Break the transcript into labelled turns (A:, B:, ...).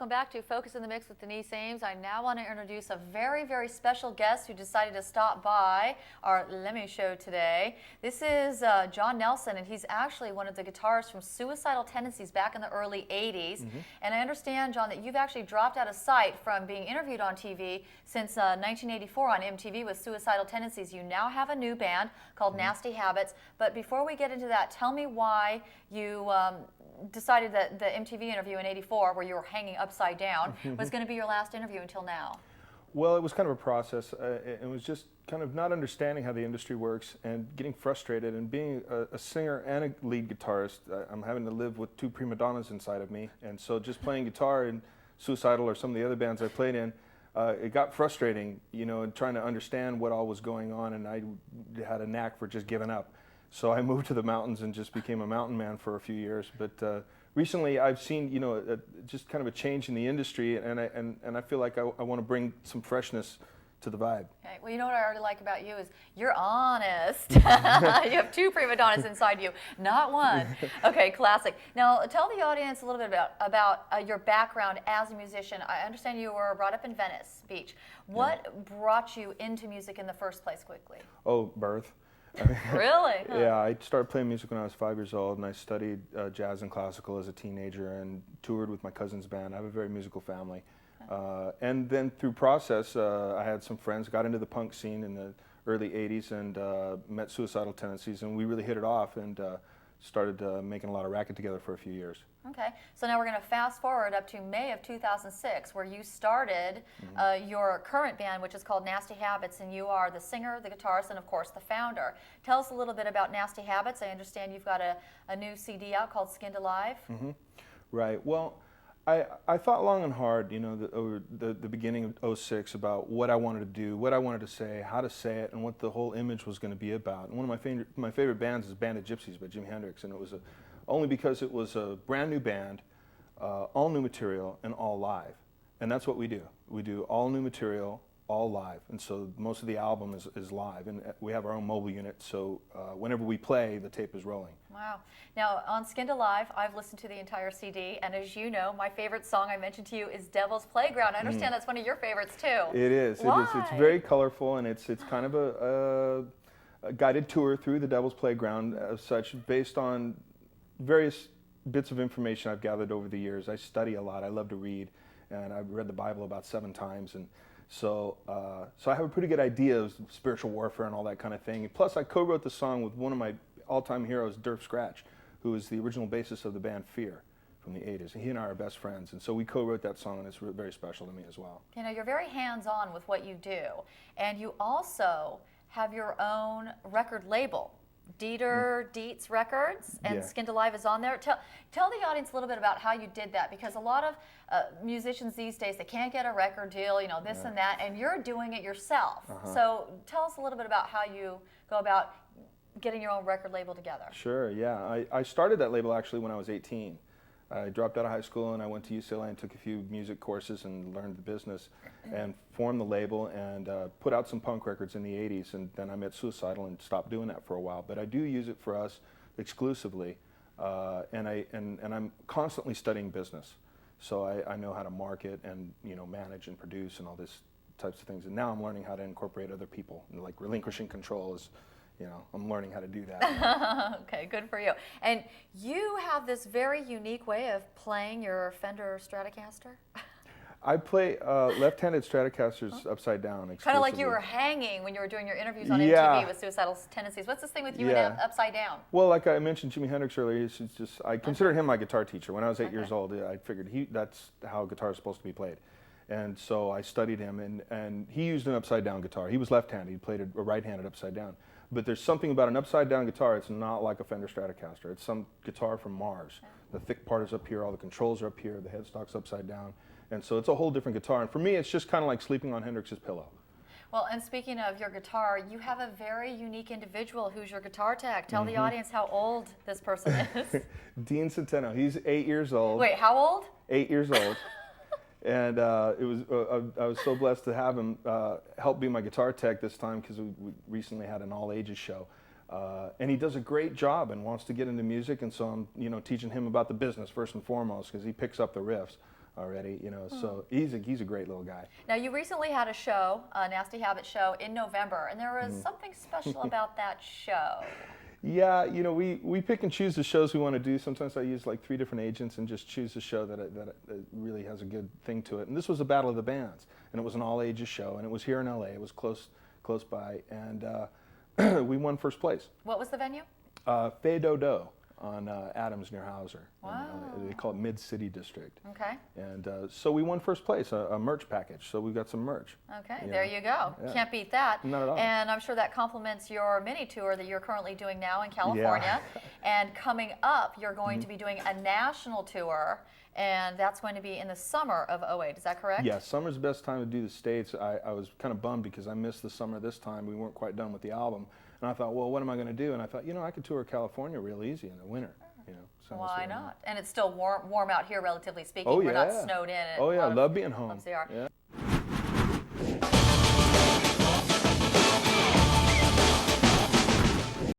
A: welcome back to Focus in the Mix with Denise Ames. I now want to introduce a very, very special guest who decided to stop by our Lemmy show today. This is John Nelson, and he's actually one of the guitarists from Suicidal Tendencies back in the early 80s. And I understand, John, that you've actually dropped out of sight from being interviewed on TV since 1984 on MTV with Suicidal Tendencies. You now have a new band called Nasty Habits. But before we get into that, tell me why you decided that the MTV interview in '84, where you were hanging upside down, was going to be your last interview until now.
B: Well, it was kind of a process. It was just kind of not understanding how the industry works and getting frustrated. And being a singer and a lead guitarist, I'm having to live with two prima donnas inside of me. And so just playing guitar in Suicidal or some of the other bands I played in, it got frustrating, you know, and trying to understand what all was going on. And I had a knack for just giving up. So I moved to the mountains and just became a mountain man for a few years. But recently I've seen, you know, just kind of a change in the industry, and I feel like I want to bring some freshness to the vibe.
A: Okay. Well, you know what I already like about you is you're honest. You have two prima donnas inside you, not one. Okay, classic. Now, tell the audience a little bit about your background as a musician. I understand you were brought up in Venice Beach. What brought you into music in the first place, quickly?
B: Oh, birth.
A: Really? Huh.
B: Yeah, I started playing music when I was 5 years old, and I studied jazz and classical as a teenager and toured with my cousin's band. I have a very musical family. And then through process, I had some friends, got into the punk scene in the early 80s and met Suicidal Tendencies, and we really hit it off and started making a lot of racket together for a few years.
A: Okay, so now we're going to fast forward up to May of 2006, where you started your current band, which is called Nasty Habits, and you are the singer, the guitarist, and of course the founder. Tell us a little bit about Nasty Habits. I understand you've got a new CD out called Skinned Alive.
B: Right. Well, I thought long and hard, you know, over the beginning of '06 about what I wanted to do, what I wanted to say, how to say it, and what the whole image was going to be about. And one of my favorite bands is Band of Gypsies by Jimi Hendrix, and it was only because it was a brand new band, all new material, and all live. And that's what we do. We do all new material, all live. And so most of the album is live, and we have our own mobile unit, so whenever we play, the tape is rolling.
A: Wow. Now, on Skinned Alive, I've listened to the entire CD, and as you know, my favorite song I mentioned to you is Devil's Playground. I understand that's one of your favorites, too.
B: It is.
A: Why?
B: It is. It's very colorful, and it's kind of a guided tour through the Devil's Playground as such, based on various bits of information I've gathered over the years. I study a lot. I love to read, and I've read the Bible about 7 times, and so I have a pretty good idea of spiritual warfare and all that kind of thing. Plus, I co-wrote the song with one of my all-time heroes, Durf Scratch, who is the original bassist of the band Fear from the 80s. And he and I are best friends, and so we co-wrote that song, and it's very special to me as well.
A: You know, you're very hands-on with what you do, and you also have your own record label. Dieter Dietz Records, and Skinned Alive is on there. Tell the audience a little bit about how you did that, because a lot of musicians these days, they can't get a record deal, you know, this and that, and you're doing it yourself. So tell us a little bit about how you go about getting your own record label together.
B: Sure, yeah. I started that label actually when I was 18. I dropped out of high school and I went to UCLA and took a few music courses and learned the business and formed the label and put out some punk records in the 80s, and then I met Suicidal and stopped doing that for a while. But I do use it for us exclusively, and I'm constantly studying business. So I know how to market and, you know, manage and produce and all this types of things. And now I'm learning how to incorporate other people, and like relinquishing control is, you know, I'm learning how to do that.
A: Okay, good for you. And you have this very unique way of playing your Fender Stratocaster.
B: I play left-handed Stratocasters upside down exclusively.
A: Kind of like you were hanging when you were doing your interviews on MTV with Suicidal Tendencies. What's this thing with you and upside down?
B: Well, like I mentioned Jimi Hendrix earlier, I consider him my guitar teacher. When I was 8 years old, I figured that's how guitar is supposed to be played. And so I studied him, and he used an upside-down guitar. He was left-handed. He played a right-handed upside down. But there's something about an upside-down guitar. It's not like a Fender Stratocaster. It's some guitar from Mars. The thick part is up here, all the controls are up here, the headstock's upside down. And so it's a whole different guitar. And for me, it's just kind of like sleeping on Hendrix's pillow.
A: Well, and speaking of your guitar, you have a very unique individual who's your guitar tech. Tell the audience how old this person is.
B: Dean Centeno. He's 8 years old.
A: Wait, how old?
B: 8 years old. And I was so blessed to have him help be my guitar tech this time, because we recently had an all-ages show. And he does a great job and wants to get into music, and so I'm teaching him about the business first and foremost, because he picks up the riffs. already, you know. So he's a great little guy.
A: Now, you recently had a show, a Nasty Habit show, in November, and there was something special about that show.
B: Yeah, you know, we pick and choose the shows we want to do. Sometimes I use like 3 different agents and just choose a show that really has a good thing to it. And this was a Battle of the Bands, and it was an all-ages show, and it was here in LA. It was close by, and we won first place.
A: What was the venue?
B: Fay Do on Adams near Hauser.
A: Wow.
B: They call it Mid-City District.
A: Okay.
B: And so we won first place, a merch package. So we got some merch.
A: Okay, there you go.
B: Yeah.
A: Can't beat that.
B: Not at all.
A: And I'm sure that complements your mini tour that you're currently doing now in California.
B: Yeah.
A: And coming up, you're going to be doing a national tour, and that's going to be in the summer of '08. Is that correct?
B: Yeah, summer's the best time to do the States. I was kind of bummed because I missed the summer this time. We weren't quite done with the album. And I thought, well, what am I going to do? And I thought, you know, I could tour California real easy in the winter. You know, so
A: Why not? And it's still warm out here, relatively speaking.
B: Oh,
A: We're not
B: yeah.
A: snowed in.
B: Oh, yeah, I love being home.
A: Loves the art.
B: Yeah.